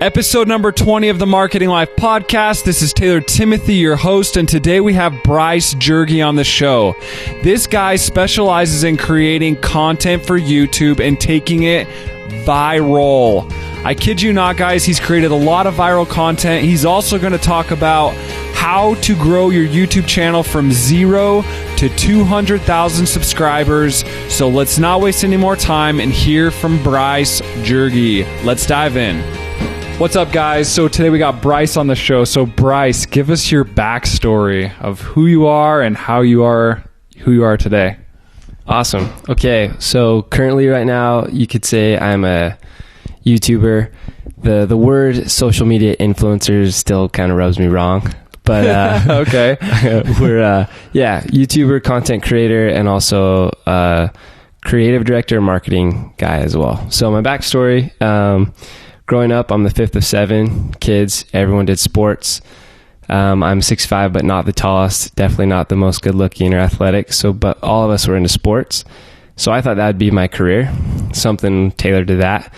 Episode number 20 of the Marketing Life podcast. This is Taylor Timothy, your host, and today we have Bryce Jurgy on the show. This guy specializes in creating content for YouTube and taking it viral. I kid you not, guys, he's created a lot of viral content. He's also going to talk about how to grow your YouTube channel from 0 to 200,000 subscribers. So let's not waste any more time and hear from Bryce Jurgy. Let's dive in. What's up, guys? So today we got Bryce on the show. So Bryce, give us your backstory of who you are and how you are who you are today. Awesome. Okay, so currently right now you could say I'm a YouTuber. The word social media influencer still kind of rubs me wrong, but okay. we're YouTuber, content creator, and also creative director, marketing guy as well. So my backstory. Growing up, I'm the fifth of 7 kids. Everyone did sports. I'm 6'5", but not the tallest. Definitely not the most good looking or athletic. But all of us were into sports. So I thought that'd be my career, something tailored to that.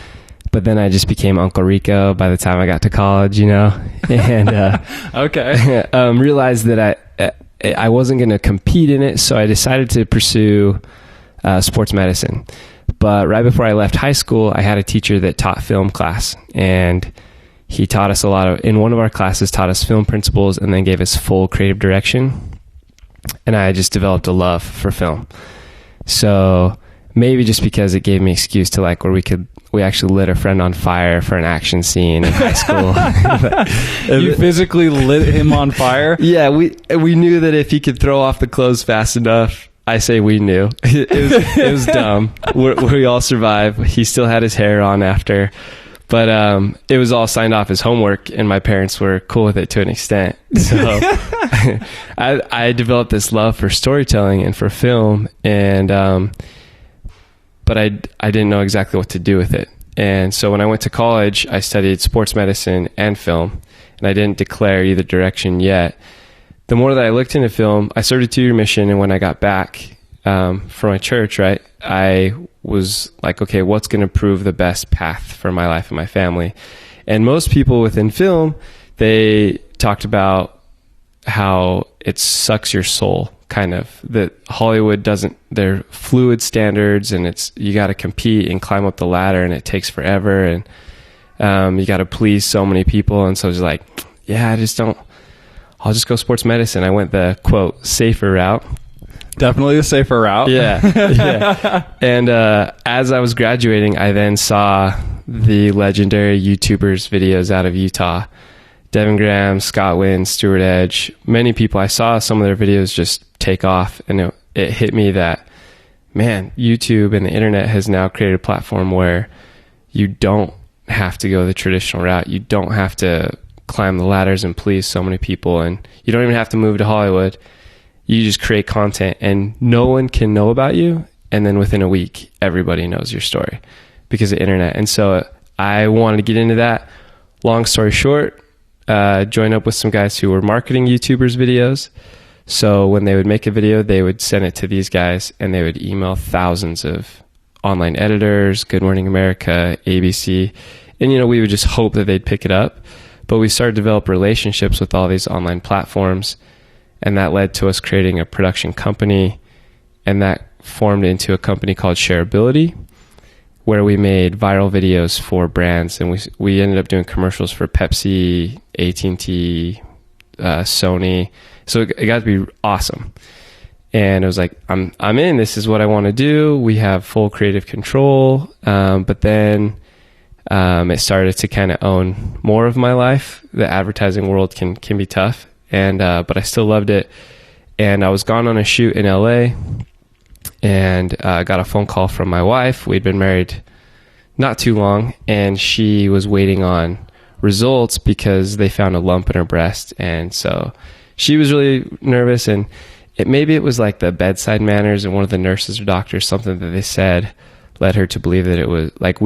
But then I just became Uncle Rico by the time I got to college, and okay. Realized that I wasn't going to compete in it. So I decided to pursue sports medicine. But right before I left high school, I had a teacher that taught film class, and he taught us in one of our classes, taught us film principles and then gave us full creative direction. And I just developed a love for film. So maybe just because it gave me excuse to where we actually lit a friend on fire for an action scene in high school. You physically lit him on fire? Yeah, we knew that if he could throw off the clothes fast enough. I say we knew. It was dumb. We all survived. He still had his hair on after. But it was all signed off as homework, and my parents were cool with it to an extent. So I developed this love for storytelling and for film, and but I didn't know exactly what to do with it. And so when I went to college, I studied sports medicine and film, and I didn't declare either direction yet. The more that I looked into film, I served a 2-year mission, and when I got back from my church, right, I was like, okay, what's going to prove the best path for my life and my family? And most people within film, they talked about how it sucks your soul, kind of. That Hollywood doesn't, they're fluid standards, and you got to compete and climb up the ladder, and it takes forever, and you got to please so many people. And so I was like, yeah, I'll just go sports medicine. I went the, quote, safer route. Definitely the safer route. Yeah. And as I was graduating, I then saw the legendary YouTubers videos out of Utah. Devin Graham, Scott Wynn, Stuart Edge, many people. I saw some of their videos just take off, and it hit me that, man, YouTube and the internet has now created a platform where you don't have to go the traditional route. You don't have to climb the ladders and please so many people, and you don't even have to move to Hollywood. You just create content, and no one can know about you, and then within a week everybody knows your story because of the internet. And so I wanted to get into that. Long story short, joined up with some guys who were marketing YouTubers videos. So when they would make a video, they would send it to these guys, and they would email thousands of online editors, Good Morning America, ABC, and we would just hope that they'd pick it up. But we started to develop relationships with all these online platforms, and that led to us creating a production company, and that formed into a company called Shareability, where we made viral videos for brands, and we ended up doing commercials for Pepsi, AT&T, Sony. So it got to be awesome. And it was like, I'm in. This is what I want to do. We have full creative control. But then it started to kind of own more of my life. The advertising world can be tough, but I still loved it. And I was gone on a shoot in LA, and got a phone call from my wife. We'd been married not too long, and she was waiting on results because they found a lump in her breast. And so she was really nervous, and maybe it was like the bedside manners and one of the nurses or doctors, something that they said led her to believe that it was like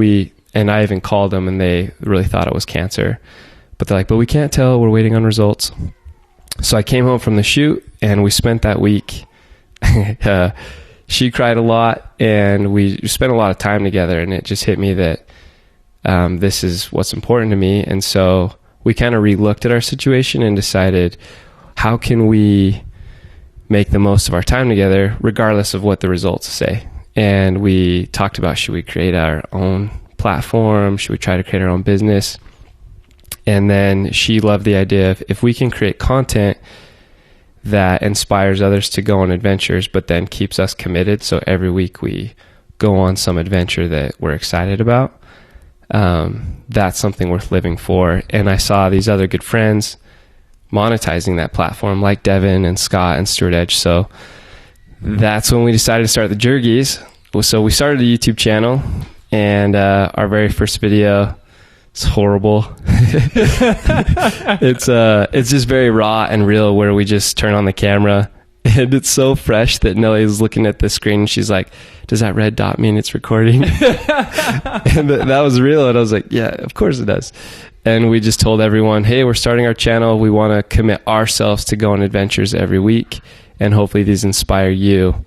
and I even called them, and they really thought it was cancer. But they're like, but we can't tell. We're waiting on results. So I came home from the shoot, and we spent that week. She cried a lot, and we spent a lot of time together, and it just hit me that this is what's important to me. And so we kind of re-looked at our situation and decided, how can we make the most of our time together regardless of what the results say? And we talked about, should we create our own platform? Should we try to create our own business? And then she loved the idea of, if we can create content that inspires others to go on adventures, but then keeps us committed, so every week we go on some adventure that we're excited about, that's something worth living for. And I saw these other good friends monetizing that platform, like Devin and Scott and Stewart Edge. So that's when we decided to start the Jurgies. So we started a YouTube channel, and our very first video, it's horrible. It's just very raw and real, where we just turn on the camera, and it's so fresh that Nelly's looking at the screen and she's like, does that red dot mean it's recording? And that was real. And I was like, yeah, of course it does. And we just told everyone, hey, we're starting our channel. We want to commit ourselves to go on adventures every week, and hopefully these inspire you.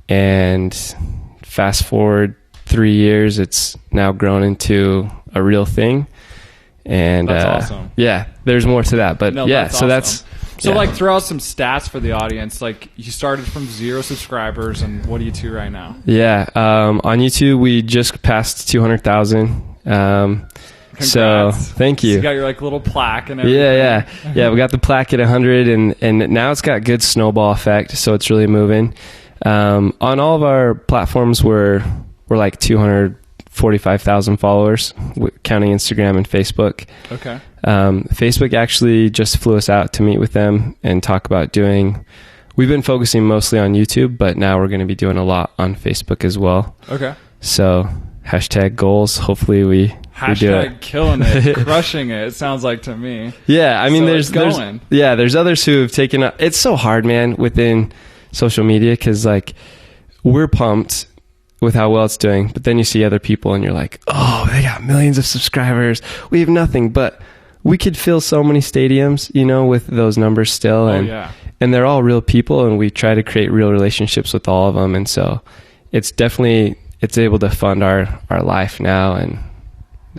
And fast forward 3 years, it's now grown into a real thing. And that's awesome. Yeah, there's more to that, but yeah, so awesome. So like, throw out some stats for the audience. Like, you started from 0 subscribers, and what are you to right now? Yeah, on YouTube we just passed 200,000. So thank you. So you got your like little plaque and everything. Yeah. We got the plaque at 100, and now it's got good snowball effect, so it's really moving. On all of our platforms, we're like 245,000 followers, counting Instagram and Facebook. Okay. Facebook actually just flew us out to meet with them and talk about we've been focusing mostly on YouTube, but now we're going to be doing a lot on Facebook as well. Okay. So #goals. Hopefully we do it. Killing it, crushing it. It sounds like to me. Yeah. I mean, there's others who have taken up. It's so hard, man, within social media, 'cause like, we're pumped with how well it's doing, but then you see other people and you're like, oh, they got millions of subscribers, we have nothing. But we could fill so many stadiums, with those numbers still. And they're all real people, and we try to create real relationships with all of them. And so it's able to fund our life now, and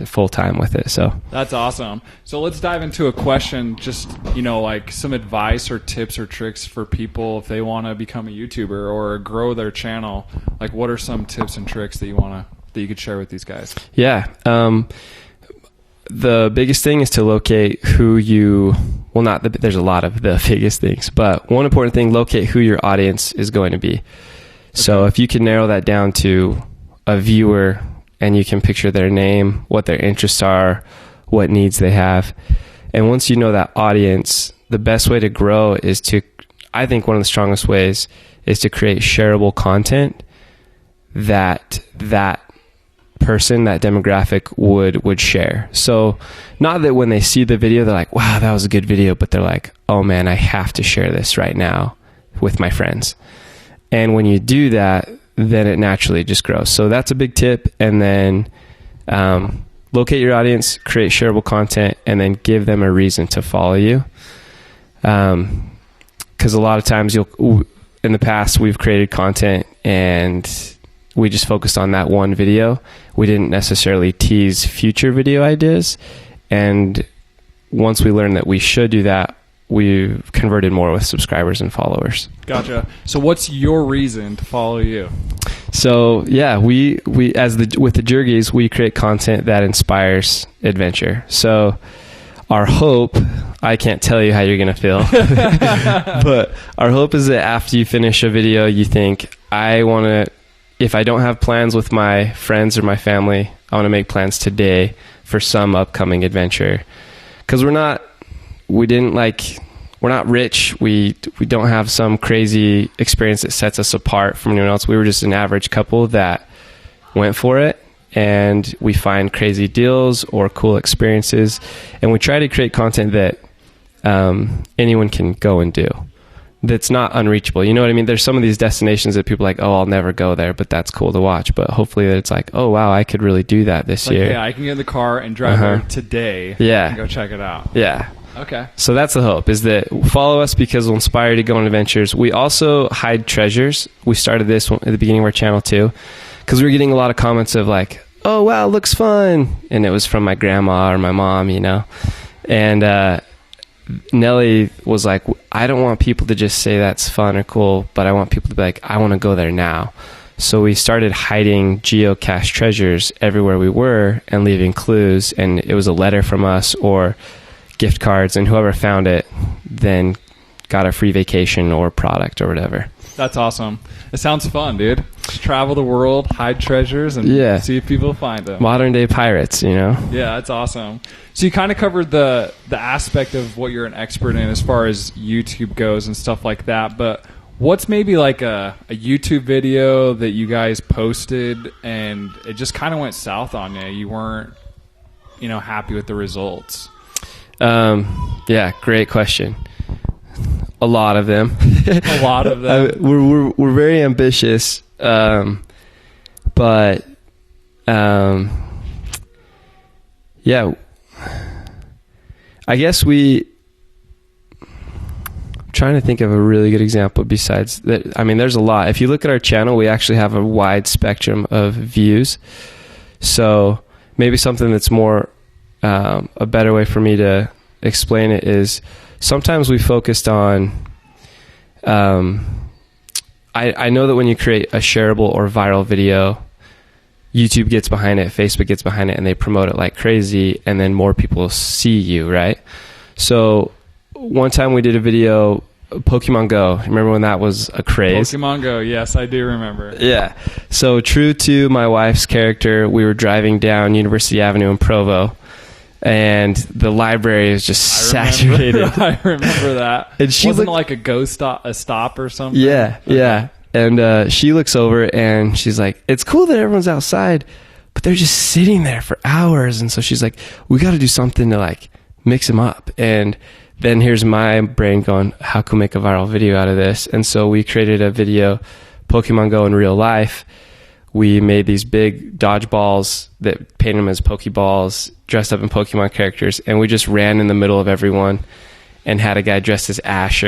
full time with it. So that's awesome. So let's dive into a question, just, like some advice or tips or tricks for people if they want to become a YouTuber or grow their channel. Like, what are some tips and tricks that you could share with these guys? Yeah. The biggest thing is to locate there's a lot of the biggest things, but one important thing, locate who your audience is going to be. Okay. So if you can narrow that down to a viewer, and you can picture their name, what their interests are, what needs they have. And once you know that audience, the best way to grow is I think one of the strongest ways is to create shareable content that person, that demographic would share. So not that when they see the video, they're like, wow, that was a good video, but they're like, oh man, I have to share this right now with my friends. And when you do that, then it naturally just grows. So that's a big tip. And then locate your audience, create shareable content, and then give them a reason to follow you. Because a lot of times in the past, we've created content and we just focused on that one video. We didn't necessarily tease future video ideas. And once we learned that we should do that, we've converted more with subscribers and followers. Gotcha. So what's your reason to follow you? So yeah, with the Jurgies, we create content that inspires adventure. So our hope, I can't tell you how you're going to feel, but our hope is that after you finish a video, you think, if I don't have plans with my friends or my family, I want to make plans today for some upcoming adventure. 'Cause we're not rich. We don't have some crazy experience that sets us apart from anyone else. We were just an average couple that went for it, and we find crazy deals or cool experiences, and we try to create content that anyone can go and do. That's not unreachable. You know what I mean? There's some of these destinations that people are like, oh, I'll never go there, but that's cool to watch. But hopefully it's like, oh wow, I could really do that this year. Yeah, I can get in the car and drive there today. Yeah, and go check it out. Yeah. Okay. So that's the hope, is that follow us because we'll inspire you to go on adventures. We also hide treasures. We started this at the beginning of our channel too, because we were getting a lot of comments of like, oh, wow, looks fun. And it was from my grandma or my mom, you know. And Nelly was like, I don't want people to just say that's fun or cool, but I want people to be like, I want to go there now. So we started hiding geocache treasures everywhere we were and leaving clues. And it was a letter from us or gift cards, and whoever found it then got a free vacation or product or whatever. That's awesome. It sounds fun, dude. Just travel the world, hide treasures, and see if people find them. Modern day pirates, you know? Yeah, that's awesome. So you kind of covered the aspect of what you're an expert in as far as YouTube goes and stuff like that, but what's maybe like a YouTube video that you guys posted and it just kind of went south on you? You weren't, happy with the results? Yeah, great question. A lot of them. A lot of them. We're very ambitious, but yeah, I guess I'm trying to think of a really good example besides that. I mean, there's a lot. If you look at our channel, we actually have a wide spectrum of views. So maybe something that's more, a better way for me to explain it is sometimes we focused on, I know that when you create a shareable or viral video, YouTube gets behind it, Facebook gets behind it, and they promote it like crazy, and then more people see you, right? So one time we did a video, Pokemon Go. Remember when that was a craze? Pokemon Go, yes, I do remember. Yeah. So true to my wife's character, we were driving down University Avenue in Provo, and the library is just saturated. I remember that. And she wasn't like a stop or something? Yeah, okay. Yeah. And she looks over and she's like, it's cool that everyone's outside, but they're just sitting there for hours. And so she's like, we got to do something to like mix them up. And then here's my brain going, how can we make a viral video out of this? And so we created a video, Pokemon Go in real life. We made these big dodgeballs that painted them as Pokeballs, dressed up in Pokemon characters, and we just ran in the middle of everyone and had a guy dressed as Ash.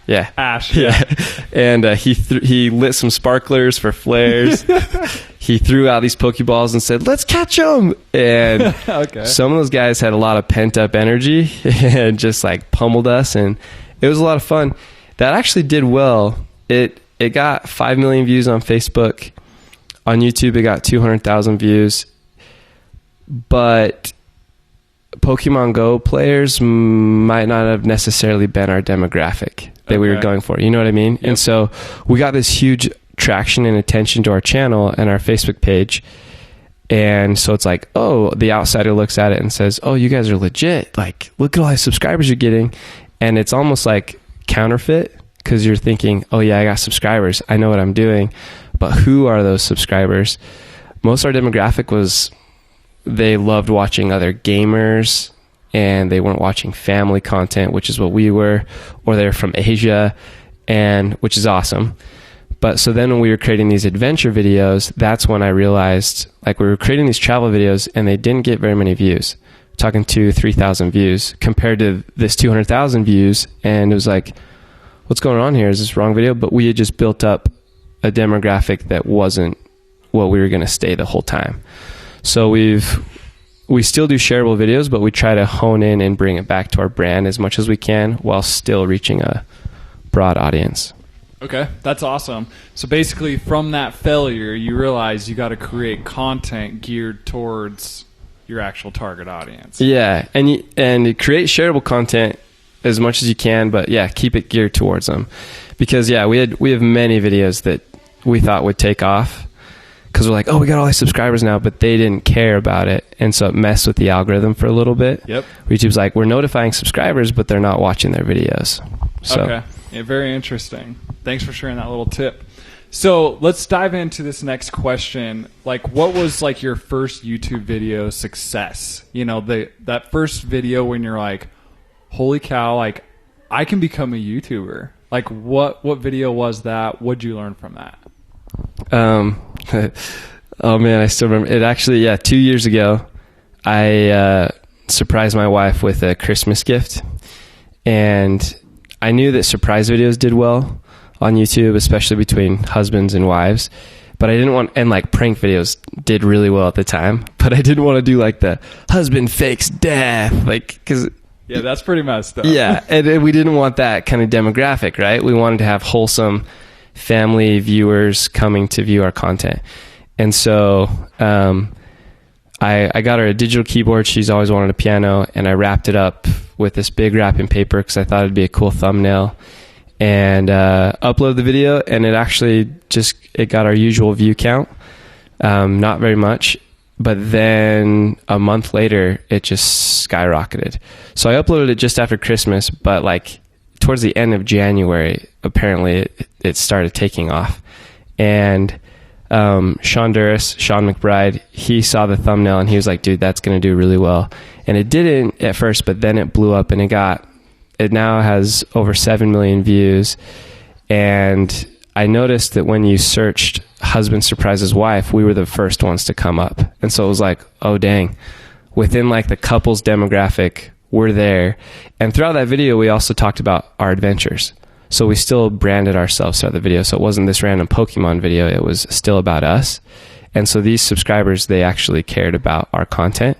Yeah. Ash. Yeah. And he lit some sparklers for flares. He threw out these Pokeballs and said, let's catch them. And okay. Some of those guys had a lot of pent up energy and just like pummeled us. And it was a lot of fun. That actually did well. It got 5 million views on Facebook. On YouTube, it got 200,000 views. But Pokemon Go players might not have necessarily been our demographic that we were going for. You know what I mean? Yep. And so we got this huge traction and attention to our channel and our Facebook page. And so it's like, oh, the outsider looks at it and says, oh, you guys are legit. Like, look at all the subscribers you're getting. And it's almost like counterfeit because you're thinking, oh, yeah, I got subscribers. I know what I'm doing. But who are those subscribers? Most of our demographic was they loved watching other gamers and they weren't watching family content, which is what we were, or they're from Asia, and which is awesome. But so then when we were creating these adventure videos, that's when I realized like we were creating these travel videos and they didn't get very many views. I'm talking 2,000-3,000 views compared to this 200,000 views. And it was like, what's going on here? Is this wrong video? But we had just built up a demographic that wasn't what we were going to stay the whole time. So we still do shareable videos, but we try to hone in and bring it back to our brand as much as we can while still reaching a broad audience. Okay, that's awesome. So basically from that failure, you realize you got to create content geared towards your actual target audience. Yeah, and you create shareable content as much as you can, but yeah, keep it geared towards them. Because yeah, we have many videos that we thought would take off because we're like, oh, we got all these subscribers now, but they didn't care about it. And so it messed with the algorithm for a little bit. Yep. YouTube's like, we're notifying subscribers, but they're not watching their videos. So. Okay. Yeah, very interesting. Thanks for sharing that little tip. So let's dive into this next question. Like, what was like your first YouTube video success? You know, that first video when you're like, holy cow, like I can become a YouTuber. Like what video was that? What'd you learn from that? Oh man, I still remember it. Actually, 2 years ago, I surprised my wife with a Christmas gift, and I knew that surprise videos did well on YouTube, especially between husbands and wives. But but I didn't want, and like prank videos did really well at the time, but I didn't want to do like the husband fakes death, like, cause yeah, that's pretty messed up. yeah. And we didn't want that kind of demographic, right? We wanted to have wholesome family viewers coming to view our content. And so, I got her a digital keyboard. She's always wanted a piano, and I wrapped it up with this big wrapping paper because I thought it'd be a cool thumbnail, and upload the video, and it actually it got our usual view count, not very much, but then a month later it just skyrocketed. So I uploaded it just after Christmas, but like towards the end of January, apparently it started taking off. And Sean McBride, he saw the thumbnail and he was like, dude, that's going to do really well. And it didn't at first, but then it blew up, and it now has over 7 million views. And I noticed that when you searched husband surprises wife, we were the first ones to come up. And so it was like, oh dang, within like the couples demographic, we're there. And throughout that video, we also talked about our adventures. So we still branded ourselves throughout the video. So it wasn't this random Pokemon video. It was still about us. And so these subscribers, they actually cared about our content.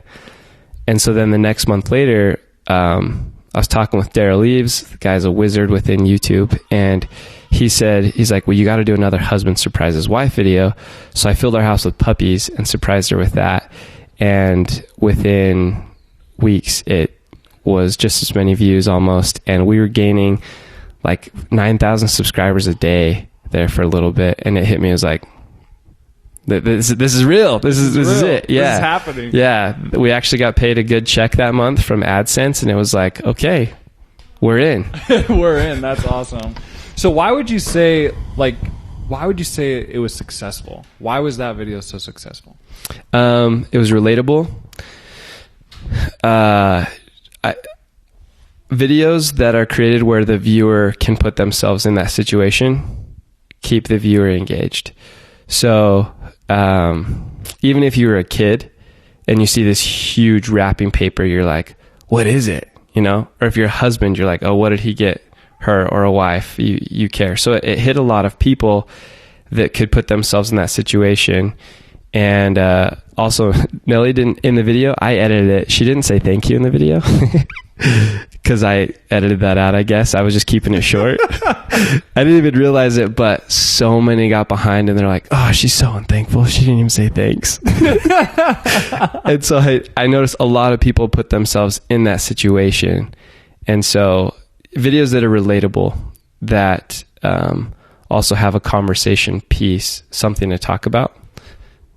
And so then the next month later, I was talking with Daryl Eves. The guy's a wizard within YouTube. And he's like, well, you got to do another husband surprises wife video. So I filled our house with puppies and surprised her with that. And within weeks, it was just as many views almost. And we were gaining like 9,000 subscribers a day there for a little bit. And it hit me. It was like, this is real. This is it. Yeah. This is happening. Yeah. We actually got paid a good check that month from AdSense. And it was like, okay, we're in. We're in. That's awesome. So why would you say it was successful? Why was that video so successful? It was relatable. Videos that are created where the viewer can put themselves in that situation keep the viewer engaged. So even if you were a kid and you see this huge wrapping paper, you're like, what is it? You know? Or if you're a husband, you're like, oh, what did he get her, or a wife? You care. So it hit a lot of people that could put themselves in that situation. And also, Nelly didn't, in the video, I edited it. She didn't say thank you in the video because I edited that out, I guess. I was just keeping it short. I didn't even realize it, but so many got behind and they're like, oh, she's so unthankful. She didn't even say thanks. And so I noticed a lot of people put themselves in that situation. And so videos that are relatable, that also have a conversation piece, something to talk about,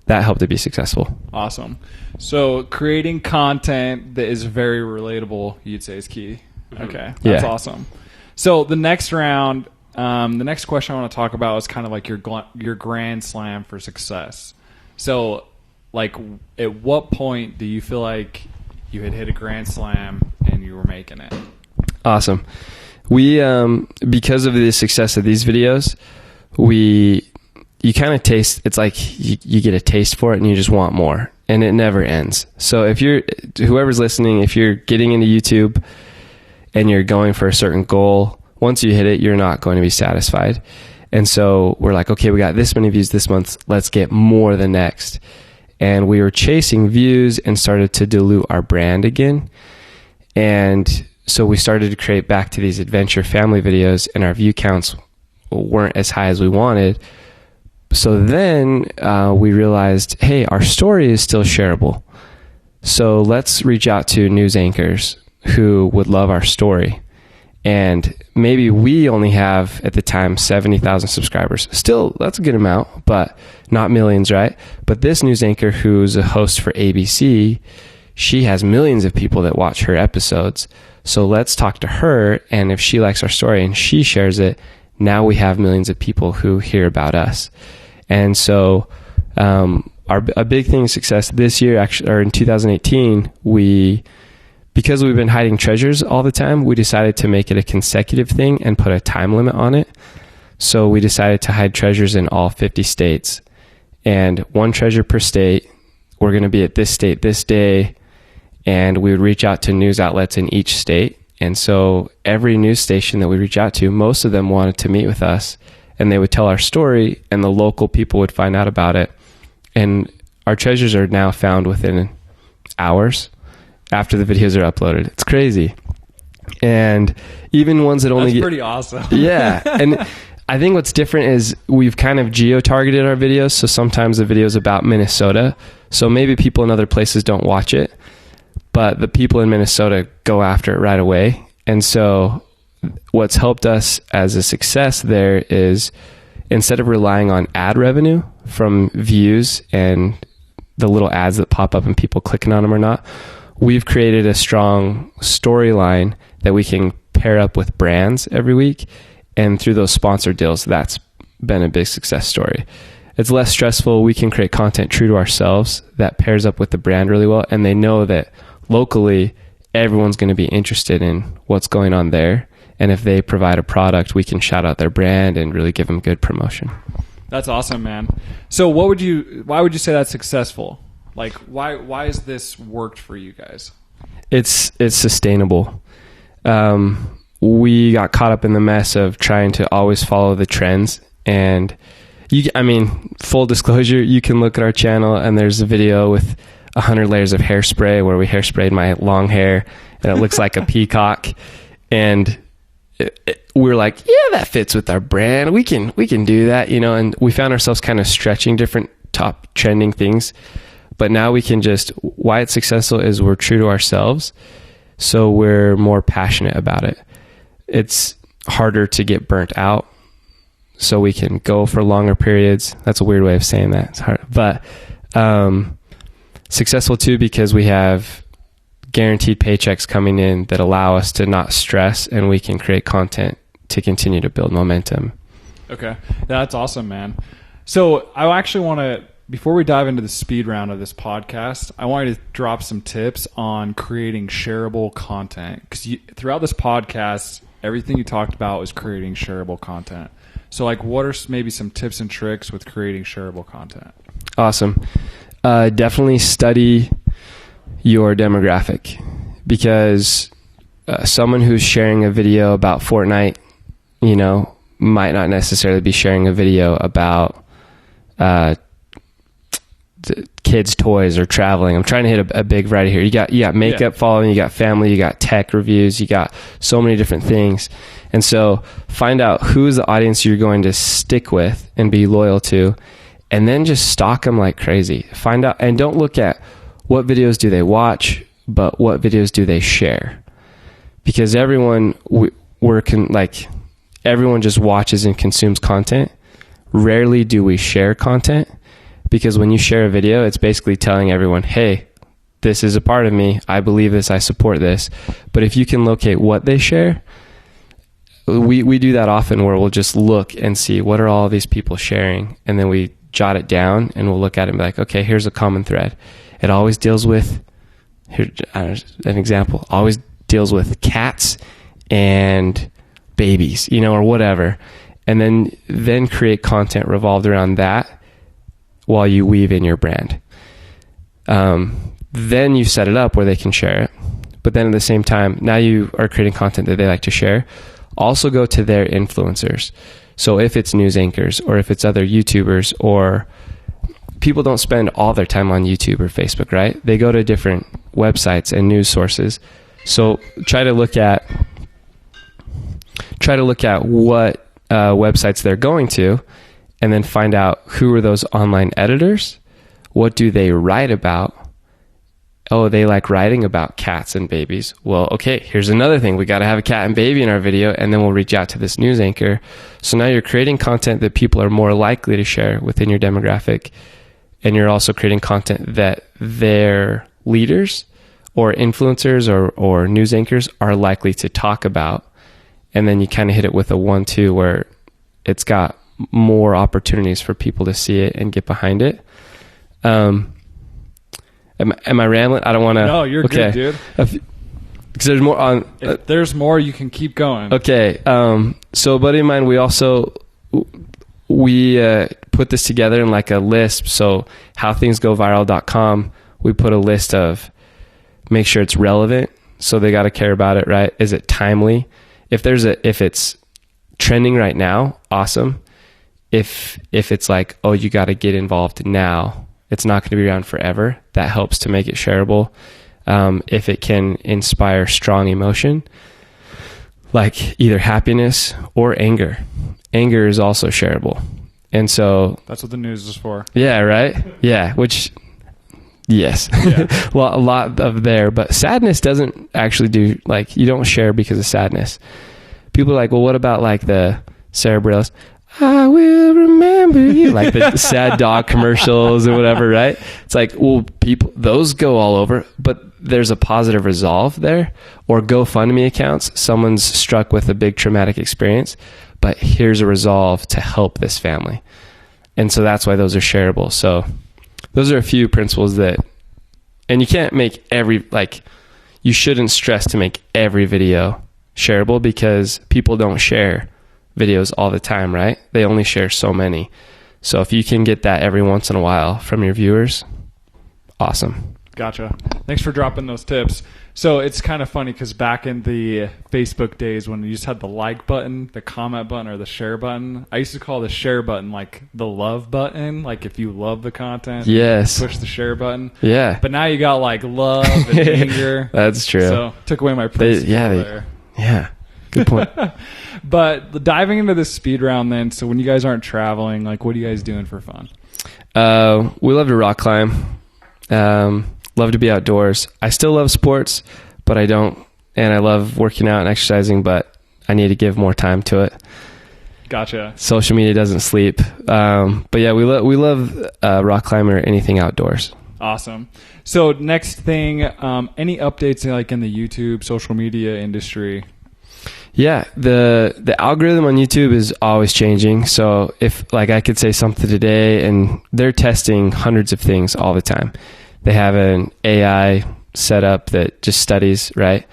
that helped it be successful. Awesome. So creating content that is very relatable, you'd say, is key. Okay. That's awesome. So the next round, the next question I want to talk about is kind of like your grand slam for success. So like at what point do you feel like you had hit a grand slam and you were making it? Awesome. We, because of the success of these videos, you kind of taste, it's like you get a taste for it and you just want more, and it never ends. So if whoever's listening, if you're getting into YouTube and you're going for a certain goal, once you hit it, you're not going to be satisfied. And so we're like, okay, we got this many views this month. Let's get more the next. And we were chasing views and started to dilute our brand again. And so we started to create back to these adventure family videos, and our view counts weren't as high as we wanted. So then we realized, hey, our story is still shareable. So let's reach out to news anchors who would love our story. And maybe we only have, at the time, 70,000 subscribers. Still, that's a good amount, but not millions, right? But this news anchor, who's a host for ABC, she has millions of people that watch her episodes. So let's talk to her, and if she likes our story and she shares it, now we have millions of people who hear about us. And so a big thing of success this year, actually, or in 2018, because we've been hiding treasures all the time, we decided to make it a consecutive thing and put a time limit on it. So we decided to hide treasures in all 50 states, and one treasure per state. We're going to be at this state this day, and we would reach out to news outlets in each state. And so every news station that we reach out to, most of them wanted to meet with us and they would tell our story, and the local people would find out about it. And our treasures are now found within hours after the videos are uploaded. It's crazy. And even ones that only That's pretty awesome. Yeah. And I think what's different is we've kind of geo-targeted our videos. So sometimes the video's about Minnesota. So maybe people in other places don't watch it, but the people in Minnesota go after it right away. And so what's helped us as a success there is, instead of relying on ad revenue from views and the little ads that pop up and people clicking on them or not, we've created a strong storyline that we can pair up with brands every week. And through those sponsored deals, that's been a big success story. It's less stressful. We can create content true to ourselves that pairs up with the brand really well. And they know that locally, everyone's going to be interested in what's going on there. And if they provide a product, we can shout out their brand and really give them good promotion. That's awesome, man. So why would you say that's successful? Like, why has this worked for you guys? It's sustainable. We got caught up in the mess of trying to always follow the trends. And full disclosure, you can look at our channel and there's a video with 100 layers of hairspray where we hairsprayed my long hair and it looks like a peacock. And we're like, yeah, that fits with our brand. We can do that, and we found ourselves kind of stretching different top trending things. But now we can why it's successful is we're true to ourselves. So we're more passionate about it. It's harder to get burnt out. So we can go for longer periods. That's a weird way of saying that. It's hard, but successful too, because we have guaranteed paychecks coming in that allow us to not stress, and we can create content to continue to build momentum. Okay. That's awesome, man. So I actually want to, before we dive into the speed round of this podcast, I wanted to drop some tips on creating shareable content. Because throughout this podcast, everything you talked about was creating shareable content. So what are maybe some tips and tricks with creating shareable content? Awesome. Definitely study your demographic, because someone who's sharing a video about Fortnite, might not necessarily be sharing a video about kids' toys or traveling. I'm trying to hit a big variety here. You got makeup following, you got family, you got tech reviews, you got so many different things. And so find out who is the audience you're going to stick with and be loyal to, and then just stalk them like crazy. Find out, and don't look at what videos do they watch, but what videos do they share? Because everyone everyone just watches and consumes content. Rarely do we share content, because when you share a video, it's basically telling everyone, hey, this is a part of me. I believe this. I support this. But if you can locate what they share, we do that often, where we'll just look and see what are all these people sharing, and then we jot it down and we'll look at it and be like, okay, here's a common thread. It always deals with, an example, always deals with cats and babies, or whatever. And then create content revolved around that while you weave in your brand. Then you set it up where they can share it. But then at the same time, now you are creating content that they like to share. Also go to their influencers. So if it's news anchors, or if it's other YouTubers, or people don't spend all their time on YouTube or Facebook, right? They go to different websites and news sources. So try to look at what websites they're going to, and then find out who are those online editors. What do they write about? Oh, they like writing about cats and babies. Well, okay, here's another thing. We got to have a cat and baby in our video, and then we'll reach out to this news anchor. So now you're creating content that people are more likely to share within your demographic, and you're also creating content that their leaders or influencers or news anchors are likely to talk about. And then you kind of hit it with a 1-2 where it's got more opportunities for people to see it and get behind it. Am I rambling? I don't want to. No, you're good, dude. Because there's more on. If there's more, you can keep going. Okay. So a buddy of mine, we put this together in like a list. So howthingsgoviral.com, we put a list of, make sure it's relevant. So they got to care about it, right? Is it timely? If it's trending right now, awesome. if it's like, oh, you got to get involved now, it's not going to be around forever. That helps to make it shareable. If it can inspire strong emotion, like either happiness or anger. Anger is also shareable. And so that's what the news is for. Yeah, right? Yeah, which, yes. Yeah. Well, a lot of there, but sadness doesn't actually do, like, you don't share because of sadness. People are like, well, what about like the Sarah Bareilles, I will remember you, like the sad dog commercials or whatever, right? It's like, well, people, those go all over, but there's a positive resolve there. Or GoFundMe accounts, someone's struck with a big traumatic experience, but here's a resolve to help this family. And so that's why those are shareable. So those are a few principles that, and you can't make you shouldn't stress to make every video shareable, because people don't share videos all the time, right? They only share so many. So if you can get that every once in a while from your viewers, awesome. Gotcha. Thanks for dropping those tips. So it's kind of funny because back in the Facebook days when you just had the like button, the comment button, or the share button, I used to call the share button like the love button. Like if you love the content, yes, push the share button. Yeah. But now you got like love and anger. That's true. So took away my principle there. Yeah. Good point. But diving into this speed round then, so when you guys aren't traveling, like what are you guys doing for fun? We love to rock climb. Love to be outdoors. I still love sports, but I don't, and I love working out and exercising, but I need to give more time to it. Gotcha. Social media doesn't sleep. But yeah, we love rock climbing or anything outdoors. Awesome. So next thing, any updates like in the YouTube social media industry? Yeah, the algorithm on YouTube is always changing. So if like I could say something today, and they're testing hundreds of things all the time. They have an AI setup that just studies, right?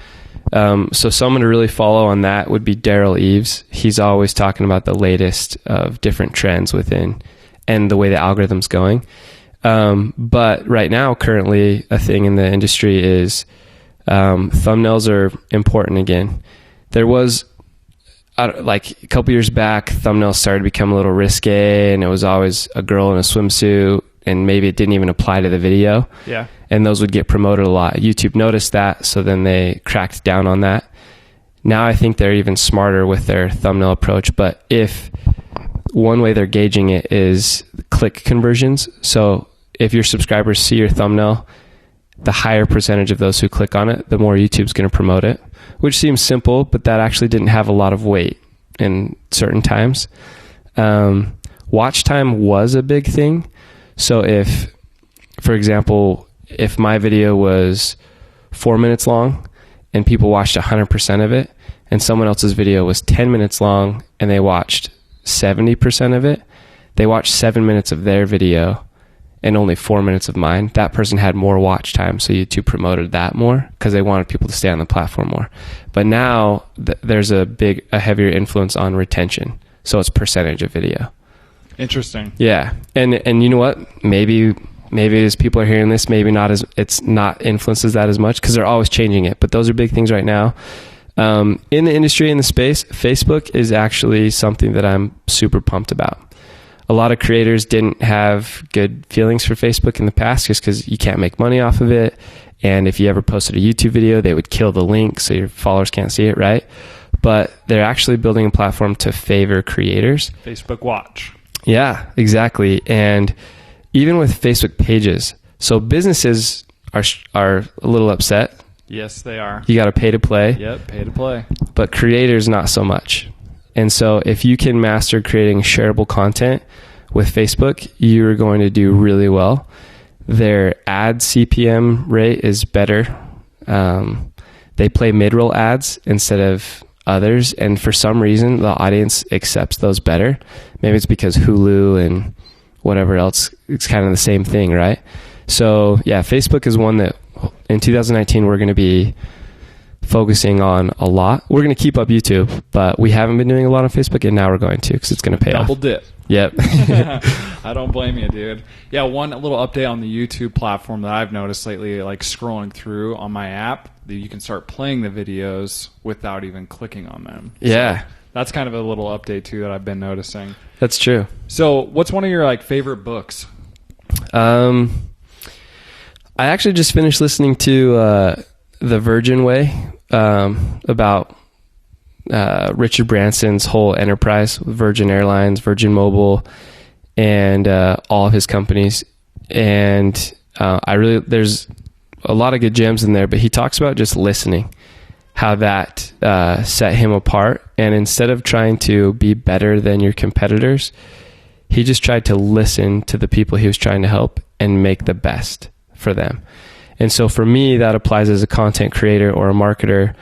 So someone to really follow on that would be Daryl Eves. He's always talking about the latest of different trends within and the way the algorithm's going. But right now, currently, a thing in the industry is thumbnails are important again. There was, like a couple years back, thumbnails started to become a little risque, and it was always a girl in a swimsuit, and maybe it didn't even apply to the video. Yeah. And those would get promoted a lot. YouTube noticed that, so then they cracked down on that. Now I think they're even smarter with their thumbnail approach, but if one way they're gauging it is click conversions. So if your subscribers see your thumbnail, the higher percentage of those who click on it, the more YouTube's going to promote it, which seems simple, but that actually didn't have a lot of weight in certain times. Watch time was a big thing. So if, for example, if my video was 4 minutes long and people watched 100% of it, and someone else's video was 10 minutes long and they watched 70% of it, they watched 7 minutes of their video and only 4 minutes of mine. That person had more watch time, so YouTube promoted that more because they wanted people to stay on the platform more. But now there's a heavier influence on retention, so it's percentage of video. Interesting. Yeah, and you know what? Maybe as people are hearing this, maybe not as it's not influences that as much because they're always changing it. But those are big things right now. In the industry, in the space, Facebook is actually something that I'm super pumped about. A lot of creators didn't have good feelings for Facebook in the past just because you can't make money off of it. And if you ever posted a YouTube video, they would kill the link so your followers can't see it, right? But they're actually building a platform to favor creators. Facebook Watch. Yeah, exactly. And even with Facebook pages, so businesses are a little upset. Yes, they are. You got to pay to play. Yep, pay to play. But creators, not so much. And so if you can master creating shareable content with Facebook, you're going to do really well. Their ad CPM rate is better. They play mid-roll ads instead of others. And for some reason, the audience accepts those better. Maybe it's because Hulu and whatever else, it's kind of the same thing, right? So yeah, Facebook is one that in 2019, we're going to be focusing on a lot. We're going to keep up YouTube, but we haven't been doing a lot on Facebook, and now we're going to because it's going to pay off. Double dip. Yep. I don't blame you, dude. Yeah, one little update on the YouTube platform that I've noticed lately, like scrolling through on my app, that you can start playing the videos without even clicking on them. Yeah. So That's kind of a little update too that I've been noticing. That's true. So what's one of your like favorite books? I actually just finished listening to The Virgin Way, about Richard Branson's whole enterprise with Virgin Airlines, Virgin Mobile, and all of his companies. And there's a lot of good gems in there, but he talks about just listening, how that set him apart. And instead of trying to be better than your competitors, he just tried to listen to the people he was trying to help and make the best for them. And so for me, that applies as a content creator or a marketer.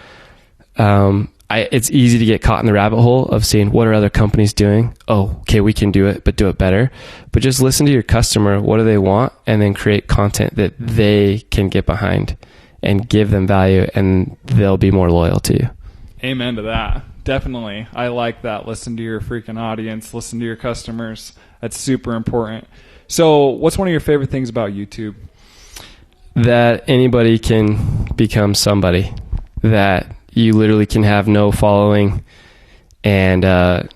It's easy to get caught in the rabbit hole of seeing what are other companies doing. Oh, okay, we can do it, but do it better. But just listen to your customer. What do they want? And then create content that they can get behind and give them value, and they'll be more loyal to you. Amen to that. Definitely. I like that. Listen to your freaking audience. Listen to your customers. That's super important. So what's one of your favorite things about YouTube? That anybody can become somebody. That you literally can have no following and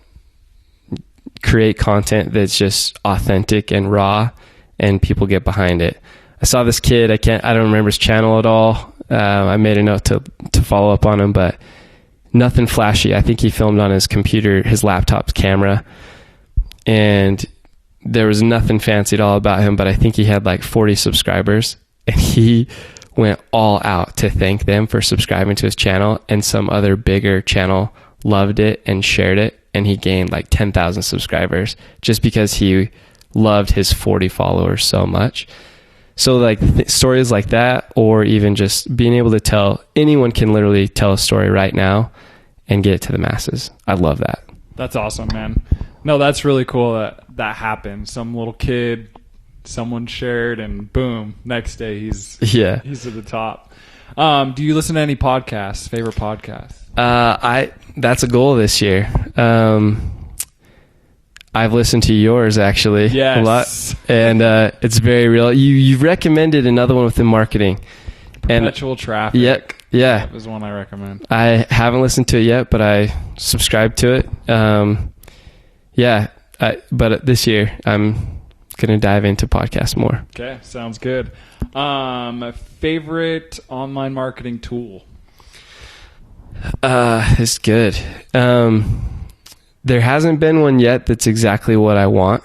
create content that's just authentic and raw, and people get behind it. I saw this kid. I don't remember his channel at all. I made a note to follow up on him, but nothing flashy. I think he filmed on his computer, his laptop's camera, and there was nothing fancy at all about him, but I think he had like 40 subscribers, and he went all out to thank them for subscribing to his channel, and some other bigger channel loved it and shared it, and he gained like 10,000 subscribers just because he loved his 40 followers so much. So like stories like that, or even just being able to tell, anyone can literally tell a story right now and get it to the masses. I love that. That's awesome, man. No, that's really cool that happened. Some little kid, someone shared, and boom, next day he's at the top. Do you listen to any podcasts? Favorite podcasts? That's a goal this year. I've listened to yours actually a lot, and it's very real. You've recommended another one within marketing, Perpetual Traffic. Yeah, that was one I recommend. I haven't listened to it yet, but I subscribe to it. But this year I'm gonna dive into podcasts more. Okay, sounds good. Favorite online marketing tool? It's good. There hasn't been one yet that's exactly what I want,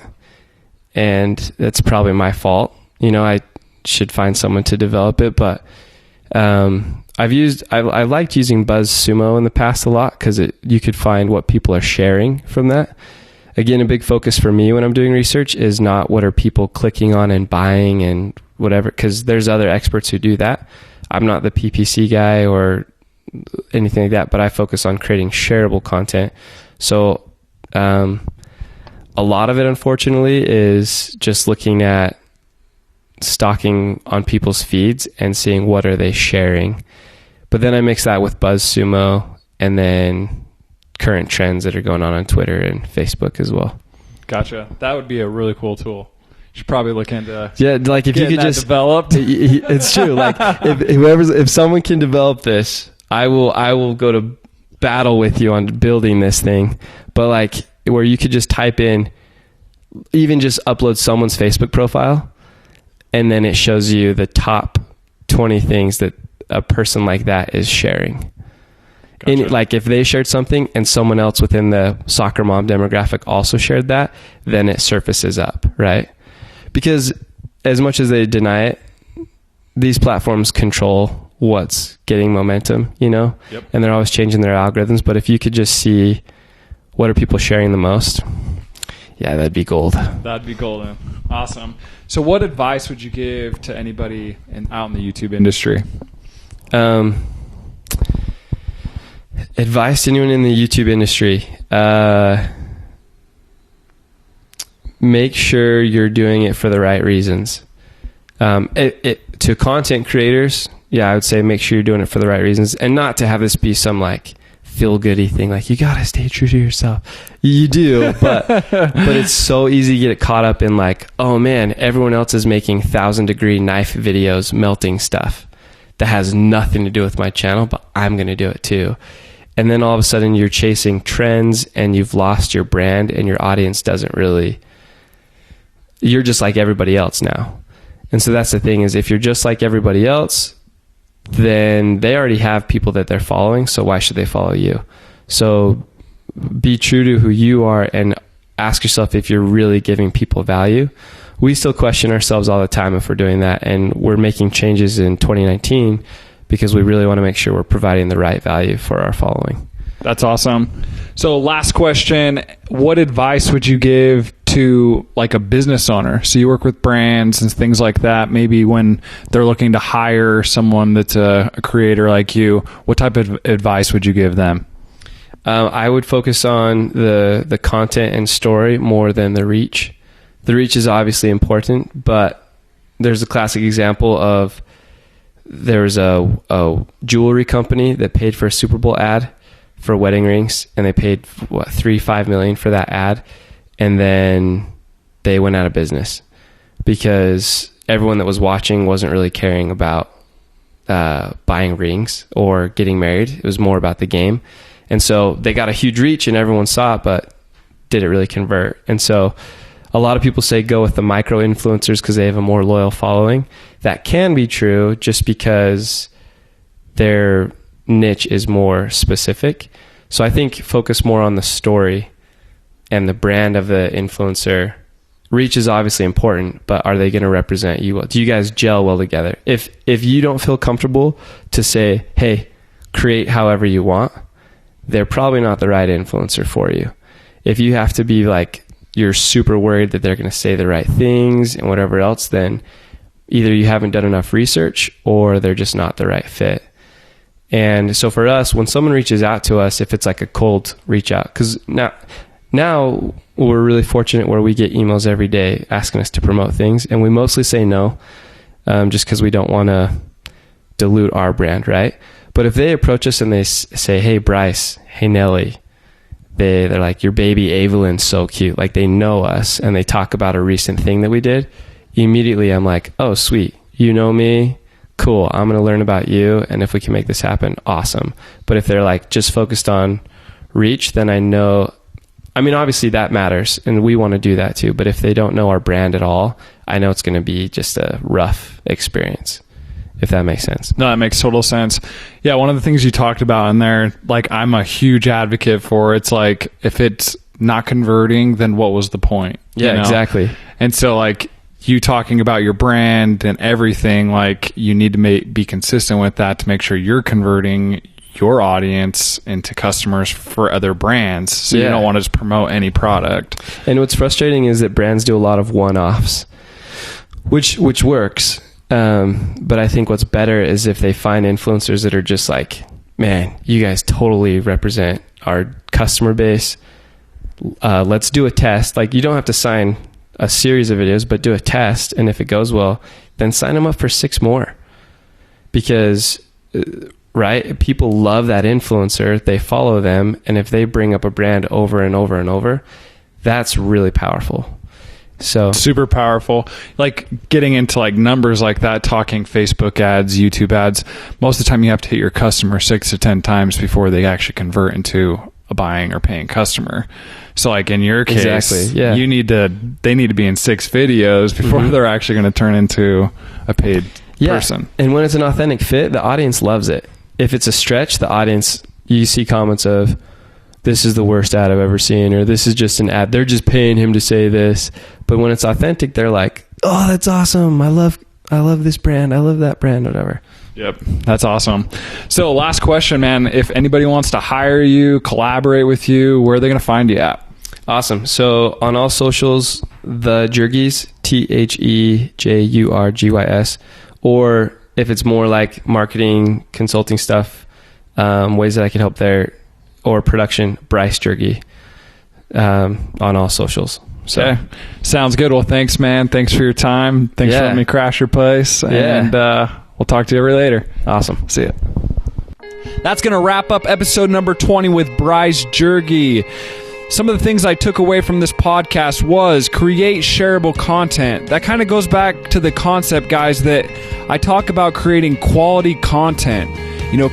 and that's probably my fault. I should find someone to develop it, but I liked using BuzzSumo in the past a lot, because you could find what people are sharing from that. Again, a big focus for me when I'm doing research is not what are people clicking on and buying and whatever, because there's other experts who do that. I'm not the PPC guy or anything like that, but I focus on creating shareable content. So a lot of it, unfortunately, is just looking at stalking on people's feeds and seeing what are they sharing. But then I mix that with BuzzSumo and then current trends that are going on Twitter and Facebook as well. Gotcha. That would be a really cool tool. You should probably look into like if you could just developed. It's true. Like if someone can develop this, I will go to battle with you on building this thing. But like where you could just type in, even just upload someone's Facebook profile, and then it shows you the top 20 things that a person like that is sharing. Gotcha. Like if they shared something and someone else within the soccer mom demographic also shared that, then it surfaces up, right? Because as much as they deny it, these platforms control what's getting momentum, Yep. And they're always changing their algorithms. But if you could just see what are people sharing the most, yeah, that'd be gold. That'd be golden. Awesome. So what advice would you give to anybody out in the YouTube industry? Advice to anyone in the YouTube industry. Make sure you're doing it for the right reasons. To content creators, I would say make sure you're doing it for the right reasons, and not to have this be some like feel-goody thing, like you gotta stay true to yourself. You do, but it's so easy to get caught up in like, oh man, everyone else is making 1,000-degree knife videos melting stuff that has nothing to do with my channel, but I'm gonna do it too. And then all of a sudden you're chasing trends and you've lost your brand, and your audience doesn't really, you're just like everybody else now. And so that's the thing, is if you're just like everybody else, then they already have people that they're following. So why should they follow you? So be true to who you are and ask yourself if you're really giving people value. We still question ourselves all the time if we're doing that. And we're making changes in 2019 because we really want to make sure we're providing the right value for our following. That's awesome. So last question, what advice would you give to like a business owner? So you work with brands and things like that. Maybe when they're looking to hire someone that's a creator like you, what type of advice would you give them? I would focus on the content and story more than the reach. The reach is obviously important, but there's a classic example of there was a jewelry company that paid for a Super Bowl ad for wedding rings, and they paid $3-5 million for that ad, and then they went out of business because everyone that was watching wasn't really caring about buying rings or getting married. It was more about the game. And so they got a huge reach and everyone saw it, but did it really convert? And so a lot of people say go with the micro influencers because they have a more loyal following. That can be true just because their niche is more specific. So I think focus more on the story and the brand of the influencer. Reach is obviously important, but are they going to represent you well? Do you guys gel well together? If you don't feel comfortable to say, hey, create however you want, they're probably not the right influencer for you. If you have to be like, you're super worried that they're going to say the right things and whatever else, then either you haven't done enough research or they're just not the right fit. And so for us, when someone reaches out to us, if it's like a cold reach out, because now we're really fortunate where we get emails every day asking us to promote things, and we mostly say no, just because we don't want to dilute our brand, right? But if they approach us and they say, hey, Bryce, hey, Nelly, they're like, your baby Evelyn's so cute. Like they know us and they talk about a recent thing that we did. Immediately I'm like, oh, sweet. You know me. Cool. I'm going to learn about you. And if we can make this happen, awesome. But if they're like just focused on reach, then I know, I mean, obviously that matters and we want to do that too. But if they don't know our brand at all, I know it's going to be just a rough experience. If that makes sense. No, that makes total sense. Yeah, one of the things you talked about in there, like I'm a huge advocate for, it's like if it's not converting, then what was the point? Yeah, exactly. And so like you talking about your brand and everything, like you need to be consistent with that to make sure you're converting your audience into customers for other brands. So you don't want to just promote any product. And what's frustrating is that brands do a lot of one-offs, which works. But I think what's better is if they find influencers that are just like, man, you guys totally represent our customer base. Let's do a test. Like you don't have to sign a series of videos, but do a test. And if it goes well, then sign them up for 6 more. Because, right, people love that influencer. They follow them. And if they bring up a brand over and over and over, that's really powerful. So super powerful. Like getting into like numbers like that, talking Facebook ads, YouTube ads, most of the time you have to hit your customer 6 to 10 times before they actually convert into a buying or paying customer. So like in your case, exactly, yeah. They need to be in 6 videos before they're actually going to turn into a paid person. And when it's an authentic fit, the audience loves it. If it's a stretch, the audience, you see comments of, this is the worst ad I've ever seen, or this is just an ad. They're just paying him to say this. But when it's authentic, they're like, oh, that's awesome. I love this brand. I love that brand, whatever. Yep. That's awesome. So last question, man. If anybody wants to hire you, collaborate with you, where are they going to find you at? Awesome. So on all socials, the Jurgys, THEJURGYS, or if it's more like marketing, consulting stuff, ways that I can help there, or production, Bryce Jurgy, on all socials. So okay. Sounds good. Well, thanks, man. Thanks for your time. Thanks for letting me crash your place. And we'll talk to you later. Awesome. See ya. That's going to wrap up episode number 20 with Bryce Jurgy. Some of the things I took away from this podcast was create shareable content. That kind of goes back to the concept, guys, that I talk about creating quality content.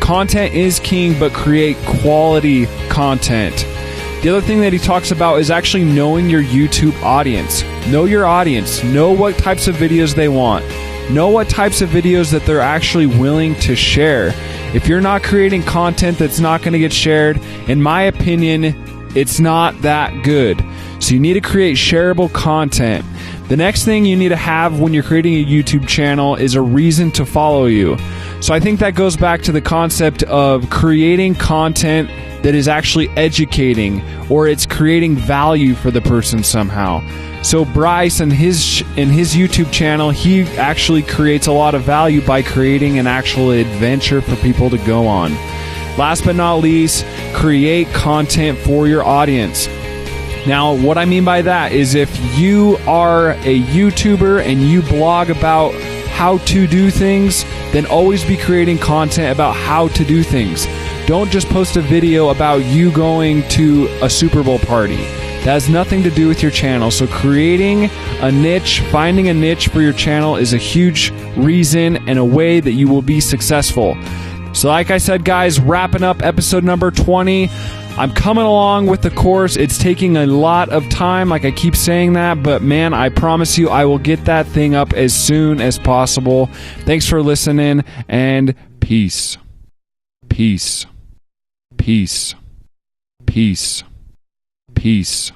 Content is king, but create quality content. The other thing that he talks about is actually knowing your YouTube audience. Know your audience. Know what types of videos they want. Know what types of videos that they're actually willing to share. If you're not creating content that's not going to get shared, in my opinion, it's not that good. So you need to create shareable content. The next thing you need to have when you're creating a YouTube channel is a reason to follow you. So I think that goes back to the concept of creating content that is actually educating, or it's creating value for the person somehow. So Bryce and his YouTube channel, he actually creates a lot of value by creating an actual adventure for people to go on. Last but not least, create content for your audience. Now, what I mean by that is if you are a YouTuber and you blog about how to do things, then always be creating content about how to do things. Don't just post a video about you going to a Super Bowl party. That has nothing to do with your channel. So creating a niche, finding a niche for your channel is a huge reason and a way that you will be successful. So like I said, guys, wrapping up episode number 20. I'm coming along with the course. It's taking a lot of time, like I keep saying that, but man, I promise you I will get that thing up as soon as possible. Thanks for listening, and peace. Peace. Peace. Peace. Peace.